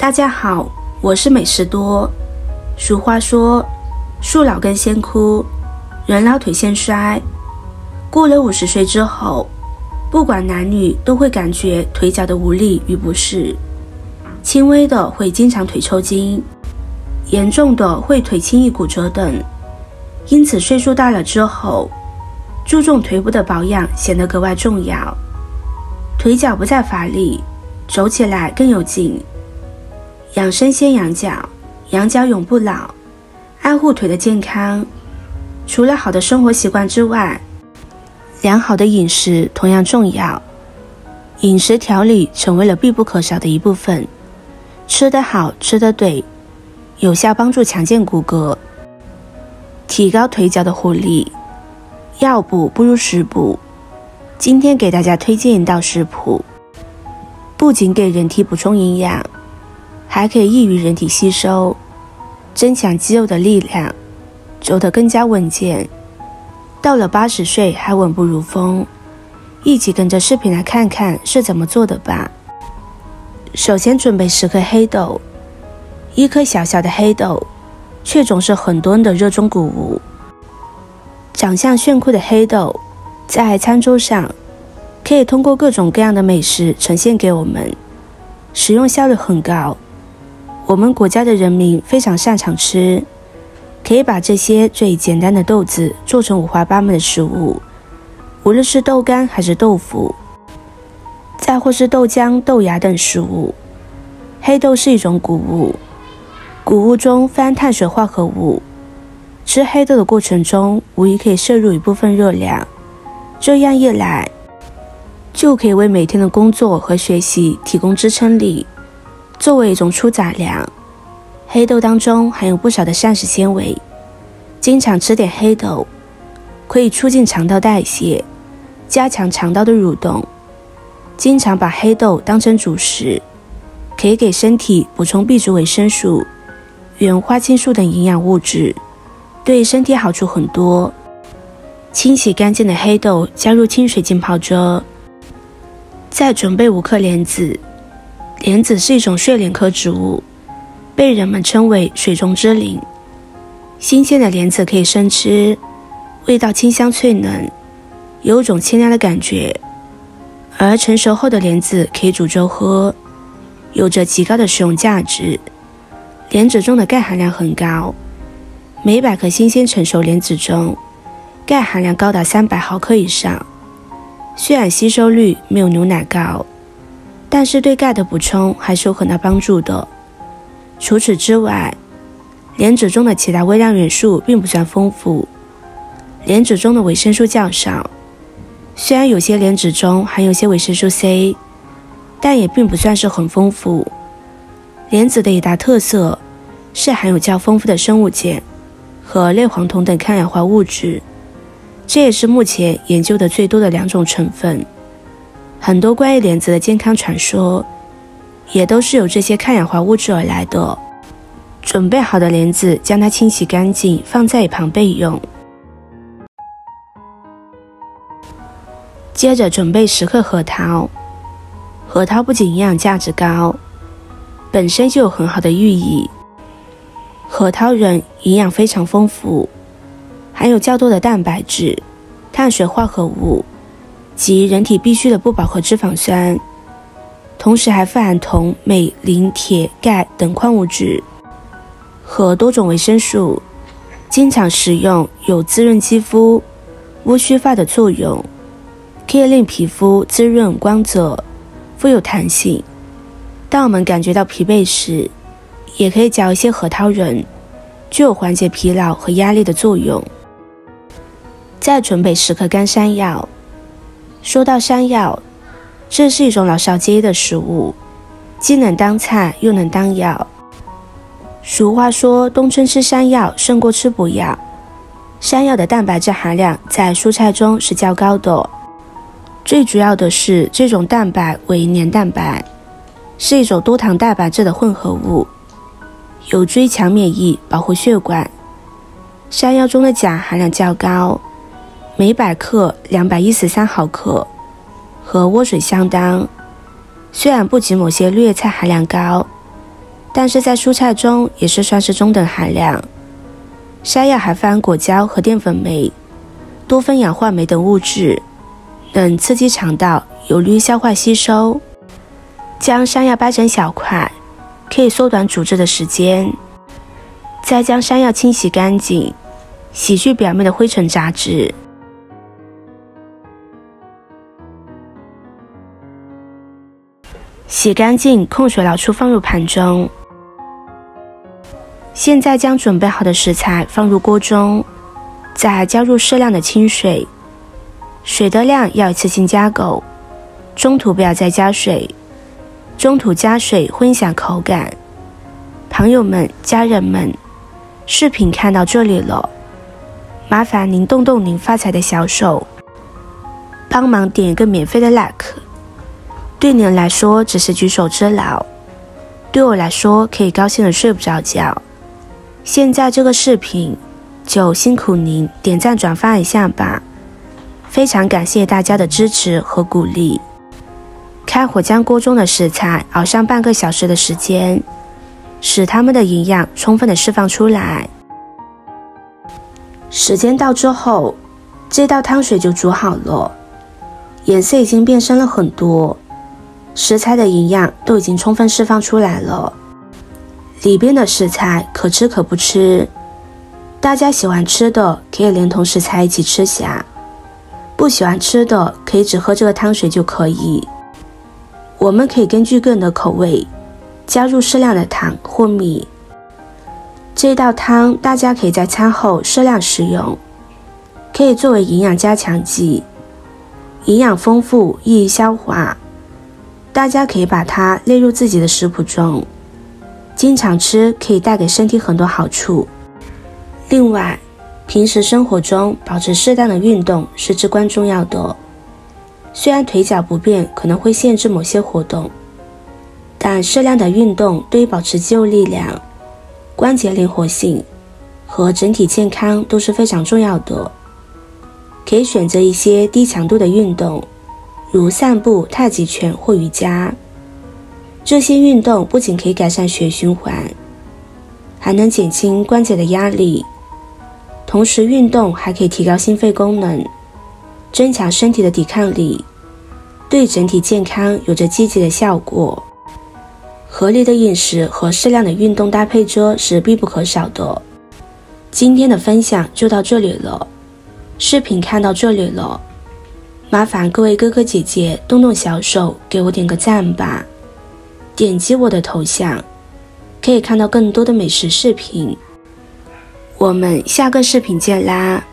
大家好，我是美食多。俗话说，树老根先枯，人老腿先衰。过了50岁之后，不管男女都会感觉腿脚的无力与不适，轻微的会经常腿抽筋，严重的会腿轻易骨折等。因此岁数大了之后，注重腿部的保养显得格外重要。腿脚不再乏力，走起来更有劲。养生先养脚，养脚永不老。爱护腿的健康，除了好的生活习惯之外，良好的饮食同样重要。饮食调理成为了必不可少的一部分。吃得好，吃得对，有效帮助强健骨骼，提高腿脚的活力。药补不如食补。今天给大家推荐一道食谱，不仅给人体补充营养，还可以益于人体吸收，增强肌肉的力量，走得更加稳健。到了80岁还稳步如风，一起跟着视频来看看是怎么做的吧。首先准备10颗黑豆，一颗小小的黑豆，却总是很多人的热衷谷物。长相炫酷的黑豆，在餐桌上可以通过各种各样的美食呈现给我们，使用效率很高。我们国家的人民非常擅长吃，可以把这些最简单的豆子做成五花八门的食物，无论是豆干还是豆腐，再或是豆浆、豆芽等食物。黑豆是一种谷物，谷物中含碳水化合物，吃黑豆的过程中无疑可以摄入一部分热量，这样一来就可以为每天的工作和学习提供支撑力。作为一种粗杂粮，黑豆当中含有不少的膳食纤维，经常吃点黑豆可以促进肠道代谢，加强肠道的蠕动。经常把黑豆当成主食，可以给身体补充 B 族维生素、原花青素等营养物质，对身体好处很多。清洗干净的黑豆加入清水浸泡着，再准备5颗莲子。莲子是一种睡莲科植物，被人们称为水中之灵。新鲜的莲子可以生吃，味道清香脆嫩，有种清凉的感觉。而成熟后的莲子可以煮粥喝，有着极高的食用价值。莲子中的钙含量很高，每100克新鲜成熟莲子中，钙含量高达300毫克以上。虽然吸收率没有牛奶高，但是对钙的补充还是有很大帮助的。除此之外，莲子中的其他微量元素并不算丰富。莲子中的维生素较少，虽然有些莲子中含有些维生素 C， 但也并不算是很丰富。莲子的一大特色是含有较丰富的生物碱和类黄酮等抗氧化物质，这也是目前研究的最多的2种成分。很多关于莲子的健康传说也都是由这些抗氧化物质而来的。准备好的莲子将它清洗干净，放在一旁备用。接着准备10克核桃。核桃不仅营养价值高，本身就有很好的寓意。核桃仁营养非常丰富，含有较多的蛋白质、碳水化合物及人体必需的不饱和脂肪酸，同时还富含铜、镁、磷、铁、钙等矿物质和多种维生素，经常食用有滋润肌肤、乌须发的作用，可以令皮肤滋润光泽，富有弹性。当我们感觉到疲惫时，也可以嚼一些核桃仁，具有缓解疲劳和压力的作用。再准备10克干山药。说到山药，这是一种老少皆宜的食物，既能当菜又能当药。俗话说，冬春吃山药胜过吃补药。山药的蛋白质含量在蔬菜中是较高的，最主要的是这种蛋白为黏蛋白，是一种多糖蛋白质的混合物，有助于强免疫，保护血管。山药中的钾含量较高，每100克213毫克，和莴笋相当。虽然不及某些绿叶菜含量高，但是在蔬菜中也是算是中等含量。山药还含果胶和淀粉酶、多酚氧化酶等物质，能刺激肠道，有利于消化吸收。将山药掰成小块，可以缩短煮制的时间。再将山药清洗干净，洗去表面的灰尘杂质。洗干净，控水捞出，放入盘中。现在将准备好的食材放入锅中，再加入适量的清水，水的量要一次性加够，中途不要再加水，中途加水会影响口感。朋友们、家人们，视频看到这里了，麻烦您动动您发财的小手，帮忙点一个免费的 like。对您来说只是举手之劳，对我来说可以高兴的睡不着觉。现在这个视频就辛苦您点赞转发一下吧，非常感谢大家的支持和鼓励。开火将锅中的食材熬上半个小时的时间，使它们的营养充分的释放出来。时间到之后，这道汤水就煮好了，颜色已经变深了很多，食材的营养都已经充分释放出来了。里边的食材可吃可不吃，大家喜欢吃的可以连同食材一起吃下，不喜欢吃的可以只喝这个汤水就可以。我们可以根据个人的口味加入适量的糖或米。这道汤大家可以在餐后适量食用，可以作为营养加强剂，营养丰富，易于消化。大家可以把它列入自己的食谱中，经常吃可以带给身体很多好处。另外，平时生活中保持适当的运动是至关重要的。虽然腿脚不便可能会限制某些活动，但适量的运动对于保持肌肉力量、关节灵活性和整体健康都是非常重要的。可以选择一些低强度的运动，如散步、太极拳或瑜伽。这些运动不仅可以改善血液循环，还能减轻关节的压力。同时，运动还可以提高心肺功能，增强身体的抵抗力，对整体健康有着积极的效果。合理的饮食和适量的运动搭配着是必不可少的。今天的分享就到这里了，视频看到这里了，麻烦各位哥哥姐姐动动小手给我点个赞吧，点击我的头像可以看到更多的美食视频。我们下个视频见啦！